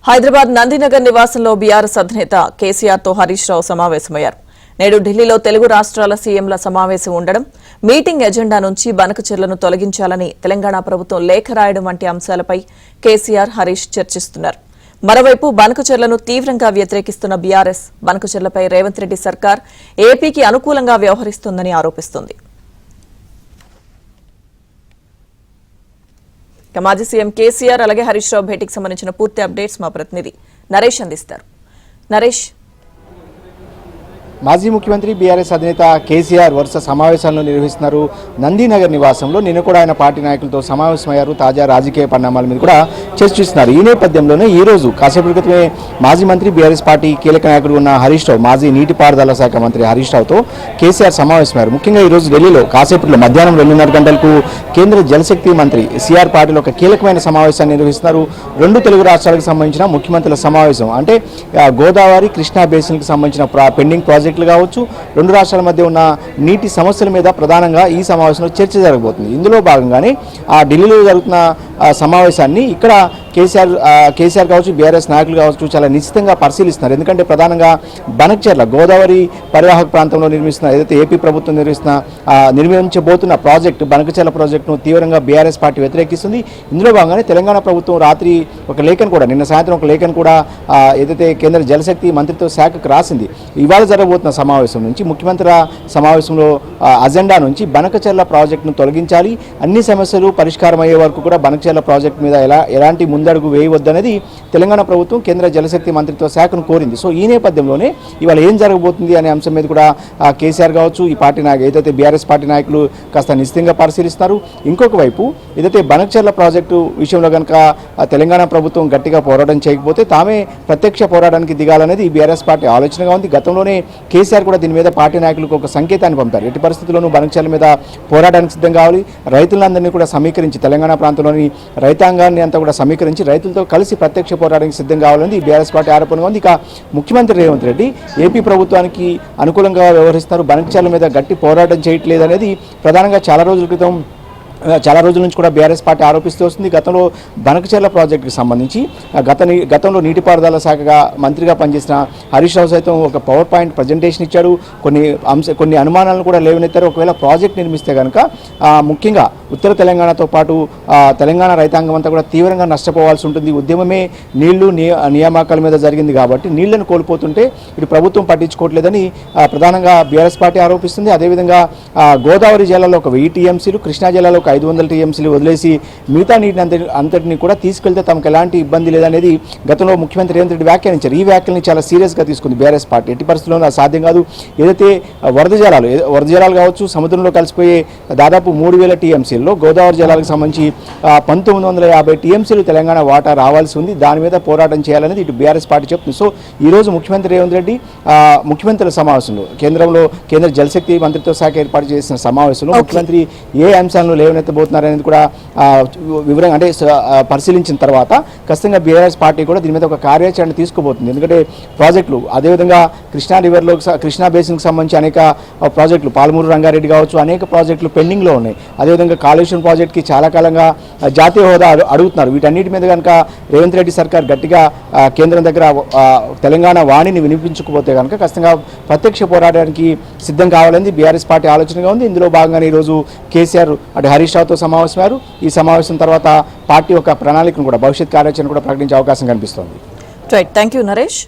హైదరాబాద్ నందినగర్ నివాసంలో బీఆర్ఎస్ అధినేత కేసీఆర్ తో హరీష్ రావు సమావేశమయ్యారు. నేడు ఢిల్లీలో తెలుగు రాష్ట్రాల సీఎంల సమావేశం ఉండడం, మీటింగ్ ఎజెండా నుంచి బనకచెర్లను తొలగించాలని తెలంగాణ ప్రభుత్వం లేఖ రాయడం వంటి అంశాలపై కేసీఆర్, హరీష్ చర్చిస్తున్నారు. మరోవైపు బనకచెర్లను తీవ్రంగా వ్యతిరేకిస్తున్న బీఆర్ఎస్ బనకచెర్లపై రేవంత్ రెడ్డి సర్కార్ ఏపీకి అనుకూలంగా వ్యవహరిస్తోందని ఆరోపిస్తోంది. మాజీ సీఎం కేసీఆర్ అలాగే హరీష్ రావు భేటీకి సంబంధించిన పూర్తి అప్డేట్స్ మా ప్రతినిధి నరేష్ అందిస్తారు. నరేష్, మాజీ ముఖ్యమంత్రి బీఆర్ఎస్ అధినేత కేసీఆర్ వరుస సమావేశాలను నిర్వహిస్తున్నారు. నందినగర్ నివాసంలో నిన్న కూడా ఆయన పార్టీ నాయకులతో సమావేశమయ్యారు. తాజా రాజకీయ పరిణామాల మీద కూడా చర్చిస్తున్నారు. ఈ నేపథ్యంలోనే ఈ రోజు కాసేపటి క్రితమే మాజీ మంత్రి బీఆర్ఎస్ పార్టీ కీలక నాయకుడు ఉన్న హరీష్ రావు, మాజీ నీటిపారుదల శాఖ మంత్రి హరీష్ రావుతో కేసీఆర్ సమావేశమయ్యారు. ముఖ్యంగా ఈ రోజు ఢిల్లీలో కాసేపట్లో మధ్యాహ్నం 2:30 గంటలకు కేంద్ర జలశక్తి మంత్రి సిఆర్ పాటిల్ ఒక కీలకమైన సమావేశాన్ని నిర్వహిస్తున్నారు. రెండు తెలుగు రాష్ట్రాలకు సంబంధించిన ముఖ్యమంత్రుల సమావేశం, అంటే గోదావరి, కృష్ణా బేసిన్కి సంబంధించిన పెండింగ్ ప్రాజెక్టులు కావచ్చు, రెండు రాష్ట్రాల మధ్య ఉన్న నీటి సమస్యల మీద ప్రధానంగా ఈ సమావేశంలో చర్చ జరగబోతుంది. ఇందులో భాగంగానే ఢిల్లీలో జరుగుతున్న సమావేశాన్ని ఇక్కడ కేసీఆర్ కావచ్చు, బీఆర్ఎస్ నాయకులు కావచ్చు చాలా నిశ్చితంగా పరిశీలిస్తున్నారు. ఎందుకంటే ప్రధానంగా బనకచెర్ల గోదావరి పరివాహక ప్రాంతంలో ఏదైతే ఏపీ ప్రభుత్వం నిర్మించబోతున్న ప్రాజెక్టు బనకచెర్ల ప్రాజెక్టును తీవ్రంగా బీఆర్ఎస్ పార్టీ వ్యతిరేకిస్తుంది. ఇందులో భాగంగానే తెలంగాణ ప్రభుత్వం రాత్రి ఒక లేఖను కూడా, నిన్న సాయంత్రం ఒక లేఖను కూడా ఏదైతే కేంద్ర జలశక్తి మంత్రిత్వ శాఖకు రాసింది. ఇవాళ జరగబోతున్న సమావేశం నుంచి, ముఖ్యమంత్రుల సమావేశంలో అజెండా నుంచి బనకచెర్ల ప్రాజెక్టును తొలగించాలి, అన్ని సమస్యలు పరిష్కారం అయ్యే వరకు కూడా బనకచెర్ల ప్రాజెక్టు మీద ఎలాంటి ముందడుగు వేయవద్దనేది తెలంగాణ ప్రభుత్వం కేంద్ర జలశక్తి మంత్రిత్వ శాఖను కోరింది. సో ఈ నేపథ్యంలోనే ఇవాళ ఏం జరగబోతుంది అనే అంశం మీద కూడా కేసీఆర్ కావచ్చు, ఈ పార్టీ ఏదైతే బీఆర్ఎస్ పార్టీ నాయకులు కాస్త నిశ్చితంగా పరిశీలిస్తారు. ఇంకొక వైపు ఏదైతే బనకచెర్ల ప్రాజెక్టు విషయంలో కనుక తెలంగాణ ప్రభుత్వం గట్టిగా పోరాటం చేయకపోతే తామే ప్రత్యక్ష పోరాటానికి దిగాలనేది బీఆర్ఎస్ పార్టీ ఆలోచనగా ఉంది. గతంలోనే కేసీఆర్ కూడా దీని మీద పార్టీ నాయకులకు ఒక సంకేతాన్ని పంపారు. ఎట్టి పరిస్థితుల్లోనూ బనకచెర్ల మీద పోరాటానికి సిద్ధం కావాలి, రైతులందరినీ కూడా సమీకరించి, తెలంగాణ ప్రాంతంలోని రైతాంగాన్ని అంతా కూడా సమీకరించి రైతులతో కలిసి ప్రత్యక్ష పోరాటానికి సిద్ధం కావాలని బీఆర్ఎస్ పార్టీ ఆరోపణగా ఉంది. ఇక ముఖ్యమంత్రి రేవంత్ రెడ్డి ఏపీ ప్రభుత్వానికి అనుకూలంగా వ్యవహరిస్తారు, బనకచెర్ల మీద గట్టి పోరాటం చేయట్లేదు అనేది ప్రధానంగా చాలా రోజుల నుంచి కూడా బీఆర్ఎస్ పార్టీ ఆరోపిస్తూ వస్తుంది. గతంలో బనకచెర్ల ప్రాజెక్టుకి సంబంధించి గతంలో నీటిపారుదల శాఖగా మంత్రిగా పనిచేసిన హరీష్ రావు సైతం ఒక పవర్ పాయింట్ ప్రజెంటేషన్ ఇచ్చాడు. కొన్ని అనుమానాలను కూడా లేవనెత్తారు. ఒకవేళ ప్రాజెక్ట్ నిర్మిస్తే కనుక ముఖ్యంగా ఉత్తర తెలంగాణతో పాటు తెలంగాణ రైతాంగం అంతా కూడా తీవ్రంగా నష్టపోవాల్సి ఉంటుంది. ఉద్యమమే నీళ్లు నియామకాల మీద జరిగింది కాబట్టి నీళ్లను కోల్పోతుంటే ఇటు ప్రభుత్వం పట్టించుకోవట్లేదని ప్రధానంగా బీఆర్ఎస్ పార్టీ ఆరోపిస్తుంది. అదేవిధంగా గోదావరి జిల్లాలో ఒక 1000 టీఎంసీలు, కృష్ణా జిల్లాలో 500 టీఎంసీలు వదిలేసి మిగతా నీటిని అంతటిని కూడా తీసుకెళ్తే తమకు ఎలాంటి ఇబ్బంది లేదనేది గతంలో ముఖ్యమంత్రి రేవంత్ రెడ్డి వ్యాఖ్యానించారు. ఈ వ్యాఖ్యల్ని చాలా సీరియస్గా తీసుకుంది బీఆర్ఎస్ పార్టీ. ఎట్టి పరిస్థితుల్లో సాధ్యం కాదు. ఏదైతే వరద జలాలు కావచ్చు, సముద్రంలో కలిసిపోయే దాదాపు 3000 టీఎంసీల్లో గోదావరి జలాలకు సంబంధించి 1950 టీఎంసీలు తెలంగాణ వాటా రావాల్సి ఉంది. దాని మీద పోరాటం చేయాలనేది ఇటు బీఆర్ఎస్ పార్టీ చెప్తుంది. సో ఈ రోజు ముఖ్యమంత్రి రేవంత్ రెడ్డి ముఖ్యమంత్రుల సమావేశంలో కేంద్ర జలశక్తి మంత్రిత్వ శాఖ ఏర్పాటు చేసిన సమావేశంలో ముఖ్యమంత్రి ఏ అంశాలను లేవనెత్తబోతున్నారనేది కూడా వివరంగా పరిశీలించిన తర్వాత ఖచ్చితంగా బీఆర్ఎస్ పార్టీ కూడా దీని మీద ఒక కార్యాచరణ తీసుకోబోతుంది. ఎందుకంటే ప్రాజెక్టులు, అదేవిధంగా కృష్ణా బేసిన్కి సంబంధించి అనేక ప్రాజెక్టులు, పాలమూరు రంగారెడ్డి కావచ్చు, అనేక ప్రాజెక్టులు పెండింగ్లో ఉన్నాయి. అదేవిధంగా కాళేశ్వరం ప్రాజెక్టుకి చాలా కాలంగా జాతీయ హోదా అడుగుతున్నారు. వీటన్నిటి మీద కనుక రేవంత్ రెడ్డి సర్కార్ గట్టిగా కేంద్రం దగ్గర తెలంగాణ వాణిని వినిపించకపోతే కనుక ఖచ్చితంగా ప్రత్యక్ష పోరాటానికి సిద్ధం కావాలని బీఆర్ఎస్ పార్టీ ఆలోచనగా ఉంది. ఇందులో భాగంగానే ఈరోజు కేసీఆర్ హరీష్ రావుతో సమావేశమయ్యారు. ఈ సమావేశం తర్వాత పార్టీ ఒక ప్రణాళికను కూడా, భవిష్యత్ కార్యాచరణ కూడా ప్రకటించే అవకాశం కనిపిస్తోంది. Right, thank you Naresh.